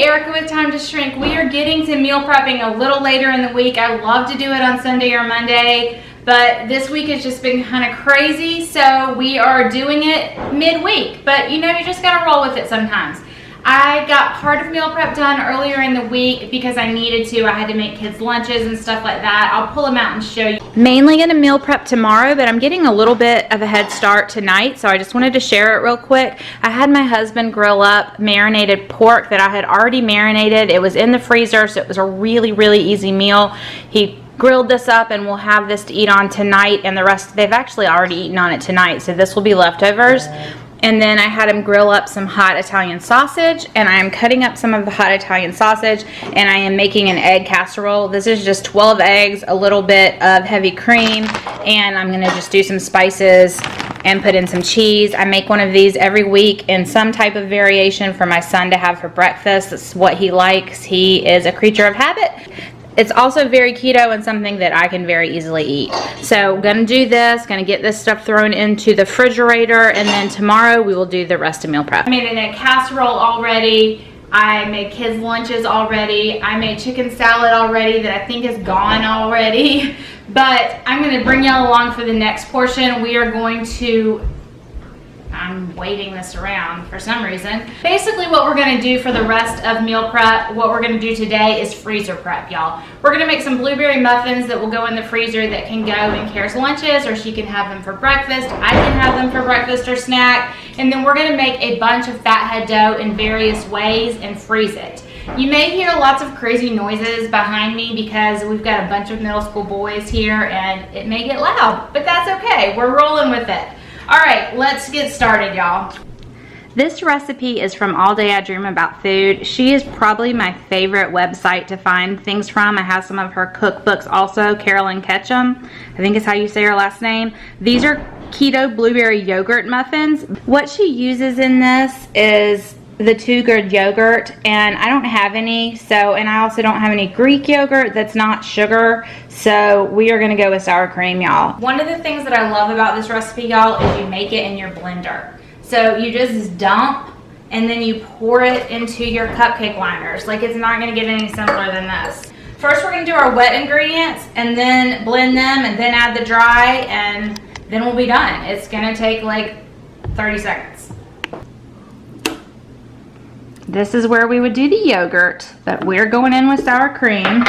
Erica with Time to Shrink. We are getting to meal prepping a little later in the week. I love to do it on Sunday or Monday, but this week has just been kind of crazy, so we are doing it midweek. But you know, you just gotta roll with it sometimes. I got part of meal prep done earlier in the week because I needed to. I had to make kids lunches and stuff like that. I'll pull them out and show you. Mainly gonna meal prep tomorrow, but I'm getting a little bit of a head start tonight, so I just wanted to share it real quick. I had my husband grill up marinated pork that I had already marinated. It was in the freezer, so it was a really, really easy meal. He grilled this up and we'll have this to eat on tonight, and the rest, they've actually already eaten on it tonight, so this will be leftovers. And then I had him grill up some hot Italian sausage, and I am cutting up some of the hot Italian sausage, and I am making an egg casserole. This is just 12 eggs, a little bit of heavy cream, and I'm gonna just do some spices and put in some cheese. I make one of these every week in some type of variation for my son to have for breakfast. That's what he likes. He is a creature of habit. It's also very keto and something that I can very easily eat. So gonna do this, gonna get this stuff thrown into the refrigerator, and then tomorrow we will do the rest of meal prep. I made a casserole already. I made kids lunches already. I made chicken salad already that I think is gone already. But I'm gonna bring y'all along for the next portion. We are going to, I'm waiting this around for some reason. Basically what we're gonna do for the rest of meal prep, what we're gonna do today is freezer prep, y'all. We're gonna make some blueberry muffins that will go in the freezer that can go in Kara's lunches, or she can have them for breakfast. I can have them for breakfast or snack. And then we're gonna make a bunch of Fathead dough in various ways and freeze it. You may hear lots of crazy noises behind me because we've got a bunch of middle school boys here and it may get loud, but that's okay. We're rolling with it. All right, let's get started, y'all. This recipe is from All Day I Dream About Food. She is probably my favorite website to find things from. I have some of her cookbooks also, Carolyn Ketchum, I think is how you say her last name. These are keto blueberry yogurt muffins. What she uses in this is the 2 Good yogurt, and I don't have any, and I also don't have any Greek yogurt that's not sugar, so we are gonna go with sour cream, y'all. One of the things that I love about this recipe, y'all, is you make it in your blender. So you just dump and then you pour it into your cupcake liners. Like, it's not gonna get any simpler than this. First we're gonna do our wet ingredients and then blend them and then add the dry, and then we'll be done. It's gonna take like 30 seconds. This is where we would do the yogurt, but we're going in with sour cream.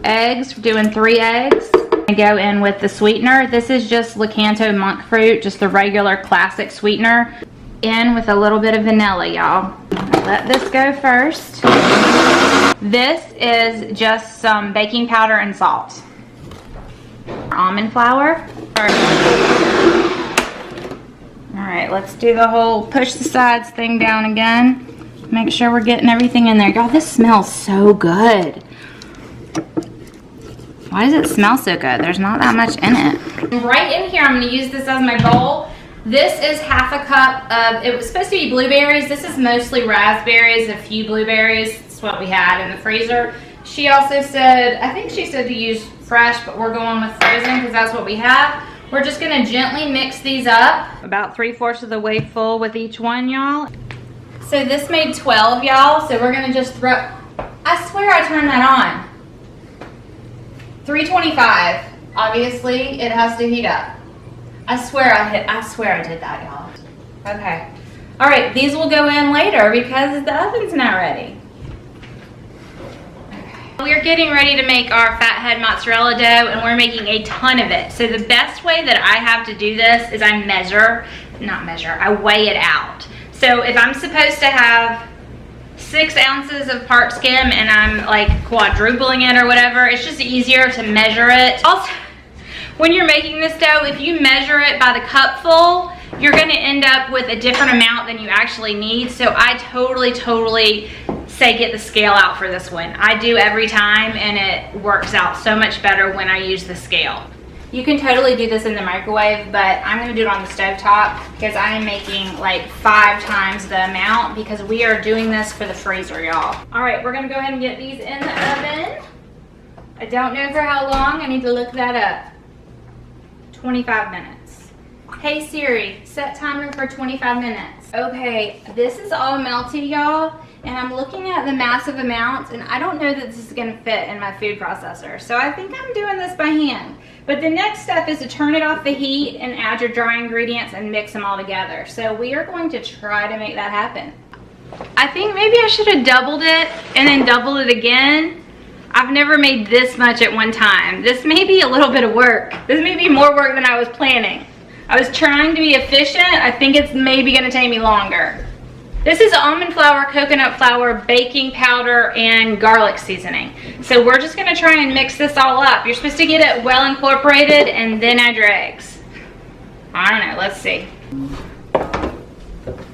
Eggs, we're doing 3 eggs. I go in with the sweetener. This is just Lakanto monk fruit, just the regular classic sweetener. In with a little bit of vanilla, y'all. Let this go first. This is just some baking powder and salt. Almond flour. All right, let's do the whole push the sides thing down again. Make sure we're getting everything in there. Y'all, this smells so good. Why does it smell so good? There's not that much in it. Right in here, I'm gonna use this as my bowl. This is half a cup of, it was supposed to be blueberries. This is mostly raspberries, a few blueberries. That's what we had in the freezer. She also said, I think she said to use fresh, but we're going with frozen because that's what we have. We're just gonna gently mix these up. About 3/4 of the way full with each one, y'all. So this made 12, y'all, so we're gonna just throw, I swear I turned that on. 325, obviously it has to heat up. I swear I did that, y'all. Okay, all right, these will go in later because the oven's not ready. Okay. We're getting ready to make our Fathead mozzarella dough, and we're making a ton of it. So the best way that I have to do this is I weigh it out. So if I'm supposed to have 6 ounces of part skim and I'm like quadrupling it or whatever, it's just easier to measure it. Also, when you're making this dough, if you measure it by the cupful, you're gonna end up with a different amount than you actually need. So I totally say get the scale out for this one. I do every time, and it works out so much better when I use the scale. You can totally do this in the microwave, but I'm gonna do it on the stovetop because I am making like 5 times the amount because we are doing this for the freezer, y'all. All right, we're gonna go ahead and get these in the oven. I don't know for how long, I need to look that up. 25 minutes. Hey Siri, set timer for 25 minutes. Okay, this is all melty, y'all, and I'm looking at the massive amounts, and I don't know that this is gonna fit in my food processor, so I think I'm doing this by hand. But the next step is to turn it off the heat and add your dry ingredients and mix them all together. So we are going to try to make that happen. I think maybe I should have doubled it and then doubled it again. I've never made this much at one time. This may be a little bit of work. This may be more work than I was planning. I was trying to be efficient. I think it's maybe gonna take me longer. This is almond flour, coconut flour, baking powder, and garlic seasoning. So we're just gonna try and mix this all up. You're supposed to get it well incorporated and then add your eggs. I don't know, let's see.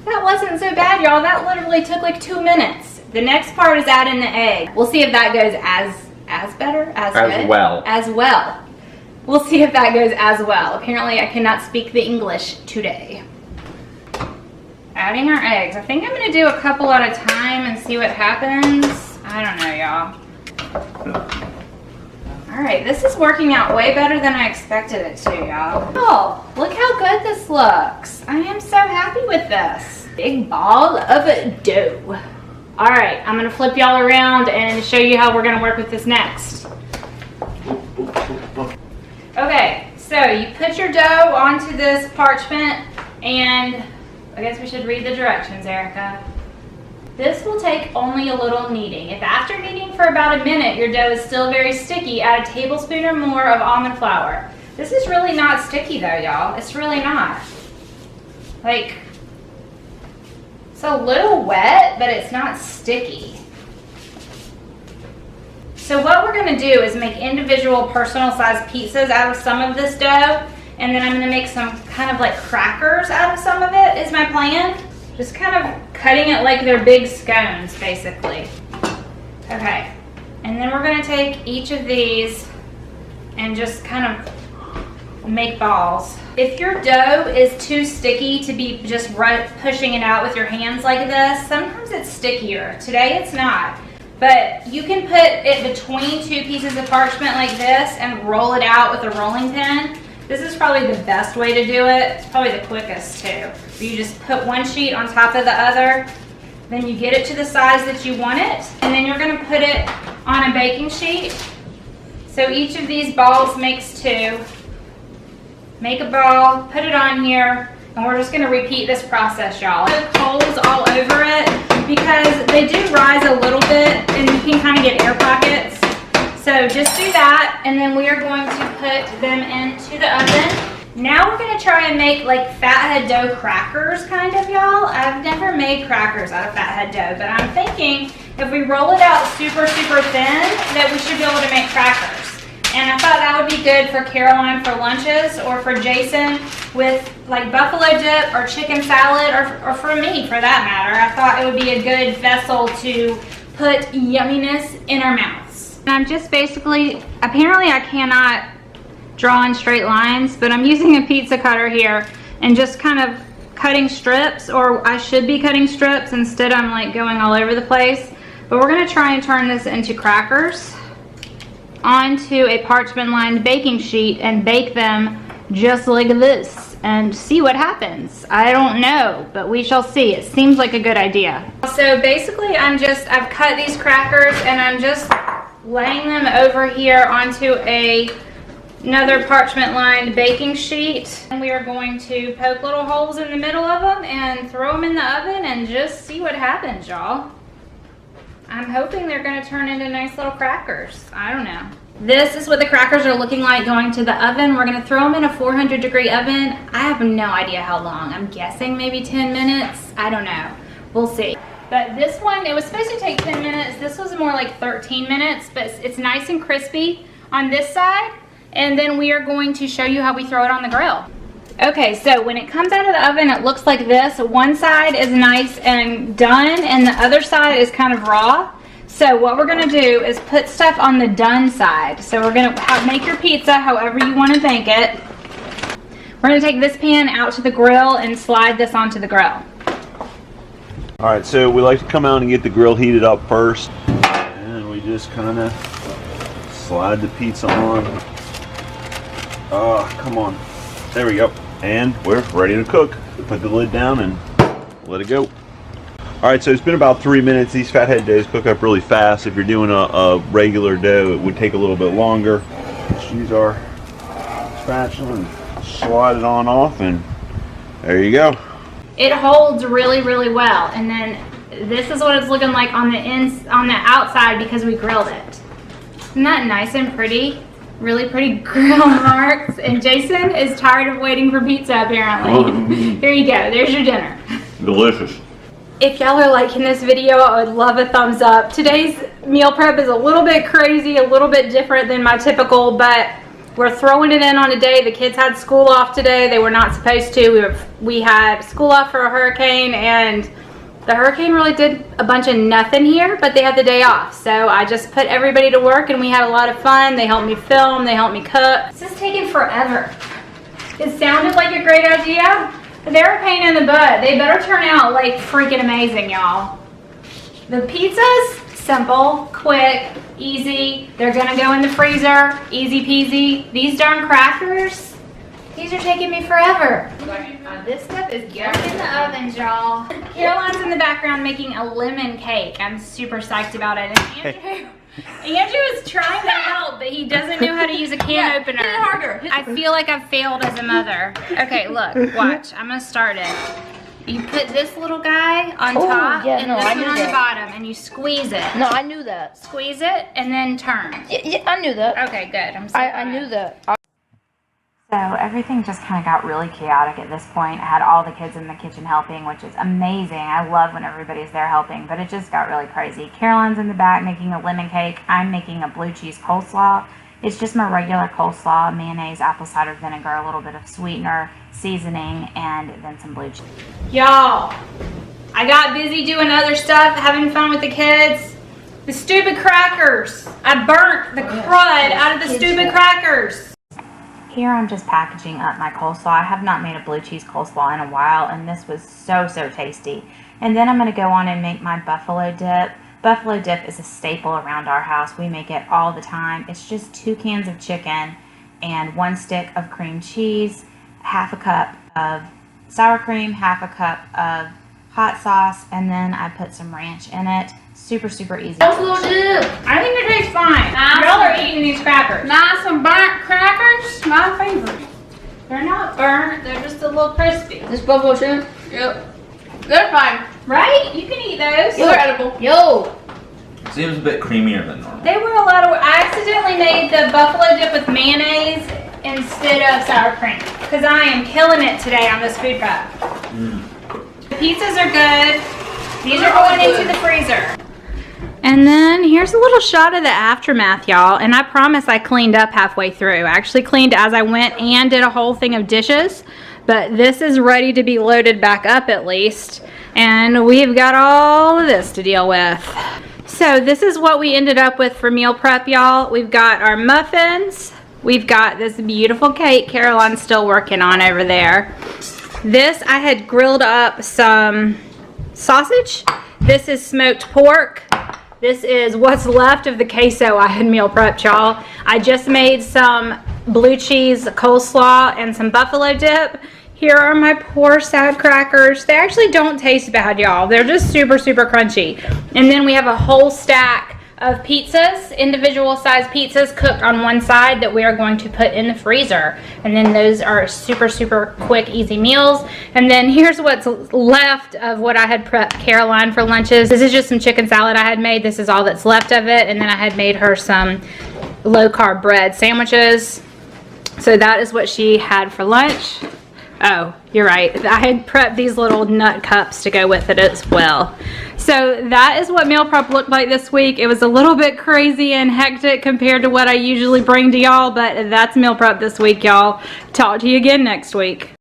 That wasn't so bad, y'all. That literally took like 2 minutes. The next part is adding the egg. We'll see if that goes as better, as good? Well. As well. We'll see if that goes as well. Apparently I cannot speak the English today. Adding our eggs. I think I'm gonna do a couple at a time and see what happens. I don't know, y'all. All right, this is working out way better than I expected it to, y'all. Oh, look how good this looks. I am so happy with this. Big ball of dough. All right, I'm gonna flip y'all around and show you how we're gonna work with this next. Okay, so you put your dough onto this parchment, and I guess we should read the directions, Erica. This will take only a little kneading. If after kneading for about a minute your dough is still very sticky, add a tablespoon or more of almond flour. This is really not sticky though, y'all. It's really not. Like, it's a little wet, but it's not sticky. So what we're gonna do is make individual personal sized pizzas out of some of this dough, and then I'm gonna make some kind of like crackers out of some of it is my plan. Just kind of cutting it like they're big scones, basically. Okay, and then we're gonna take each of these and just kind of make balls. If your dough is too sticky to be just pushing it out with your hands like this, sometimes it's stickier. Today it's not. But you can put it between two pieces of parchment like this and roll it out with a rolling pin. This is probably the best way to do it. It's probably the quickest too. You just put one sheet on top of the other, then you get it to the size that you want it, and then you're gonna put it on a baking sheet. So each of these balls makes two. Make a ball, put it on here, and we're just gonna repeat this process, y'all. Put coals all over it because they do rise a little bit and you can kind of get air pockets. So just do that, and then we are going to put them into the oven. Now we're gonna try and make like Fathead Dough crackers, kind of, y'all. I've never made crackers out of Fathead Dough, but I'm thinking if we roll it out super, super thin, that we should be able to make crackers. And I thought that would be good for Caroline for lunches, or for Jason with like buffalo dip or chicken salad, or for me for that matter. I thought it would be a good vessel to put yumminess in our mouths. And I'm just basically, apparently I cannot draw in straight lines, but I'm using a pizza cutter here and just kind of cutting strips, or I should be cutting strips. Instead I'm like going all over the place. But we're gonna try and turn this into crackers onto a parchment lined baking sheet and bake them just like this and see what happens. I don't know, but we shall see. It seems like a good idea. So basically I've cut these crackers and I'm just laying them over here onto another parchment lined baking sheet, and we are going to poke little holes in the middle of them and throw them in the oven and just see what happens, y'all. I'm hoping they're gonna turn into nice little crackers. I don't know. This is what the crackers are looking like going to the oven. We're gonna throw them in a 400-degree oven. I have no idea how long. I'm guessing maybe 10 minutes. I don't know. We'll see. But this one, it was supposed to take 10 minutes. This was more like 13 minutes, but it's nice and crispy on this side. And then we are going to show you how we throw it on the grill. Okay, so when it comes out of the oven, it looks like this. One side is nice and done, and the other side is kind of raw. So what we're gonna do is put stuff on the done side. So we're gonna make your pizza however you wanna make it. We're gonna take this pan out to the grill and slide this onto the grill. All right, so we like to come out and get the grill heated up first. And we just kind of slide the pizza on. Oh, come on. There we go. And we're ready to cook. Put the lid down and let it go. Alright, so it's been about 3 minutes. These Fathead doughs cook up really fast. If you're doing a regular dough, it would take a little bit longer. Let's use our spatula and slide it on off, and there you go. It holds really, really well. And then this is what it's looking like on the outside because we grilled it. Isn't that nice and pretty? Really pretty grill marks. And Jason is tired of waiting for pizza apparently. Here you go, there's your dinner. Delicious. If y'all are liking this video, I would love a thumbs up. Today's meal prep is a little bit crazy, a little bit different than my typical, but we're throwing it in on a day. The kids had school off today. They were not supposed to. We had school off for a hurricane, and the hurricane really did a bunch of nothing here, but they had the day off. So I just put everybody to work and we had a lot of fun. They helped me film, they helped me cook. This is taking forever. It sounded like a great idea, but they're a pain in the butt. They better turn out like freaking amazing, y'all. The pizzas, simple, quick, easy. They're gonna go in the freezer, easy peasy. These darn crackers, these are taking me forever. This stuff is going in the ovens, y'all. Caroline's in the background making a lemon cake. I'm super psyched about it. And Andrew is trying to help, but he doesn't know how to use a can opener. Hit it harder. I feel like I've failed as a mother. Okay, look, watch. I'm gonna start it. You put this little guy on top and this one on the bottom, and you squeeze it. No, I knew that. Squeeze it and then turn. Yeah, I knew that. Okay, good. I'm so I knew that. So everything just kind of got really chaotic at this point. I had all the kids in the kitchen helping, which is amazing. I love when everybody's there helping, but it just got really crazy. Caroline's in the back making a lemon cake. I'm making a blue cheese coleslaw. It's just my regular coleslaw, mayonnaise, apple cider vinegar, a little bit of sweetener, seasoning, and then some blue cheese. Y'all, I got busy doing other stuff, having fun with the kids. The stupid crackers. I burnt the crud out of the stupid crackers. Here I'm just packaging up my coleslaw. I have not made a blue cheese coleslaw in a while, and this was so tasty. And then I'm going to go on and make my buffalo dip. Buffalo dip is a staple around our house. We make it all the time. It's just 2 cans of chicken and 1 stick of cream cheese, half a cup of sour cream, half a cup of hot sauce, and then I put some ranch in it. Super easy. Buffalo dip. I think it tastes fine. Y'all are eating these crackers. Nice and burnt crackers, my favorite. They're not burnt. They're just a little crispy. This buffalo shrimp? Yep. They're fine. Right? You can eat those. They're edible. Yo. Seems a bit creamier than normal. They were a lot of. I accidentally made the buffalo dip with mayonnaise instead of sour cream because I am killing it today on this food prep. The pizzas are good. These are going into the freezer. And then here's a little shot of the aftermath, y'all. And I promise I cleaned up halfway through. I actually cleaned as I went and did a whole thing of dishes. But this is ready to be loaded back up at least. And we've got all of this to deal with. So this is what we ended up with for meal prep, y'all. We've got our muffins. We've got this beautiful cake Caroline's still working on over there. This, I had grilled up some sausage. This is smoked pork. This is what's left of the queso I had meal prepped, y'all. I just made some blue cheese coleslaw and some buffalo dip. Here are my poor sad crackers. They actually don't taste bad, y'all. They're just super crunchy. And then we have a whole stack of pizzas, individual size pizzas cooked on one side that we are going to put in the freezer. And then those are super quick, easy meals. And then here's what's left of what I had prepped Caroline for lunches. This is just some chicken salad I had made. This is all that's left of it. And then I had made her some low carb bread sandwiches. So that is what she had for lunch. Oh, you're right. I had prepped these little nut cups to go with it as well. So that is what meal prep looked like this week. It was a little bit crazy and hectic compared to what I usually bring to y'all, but that's meal prep this week, y'all. Talk to you again next week.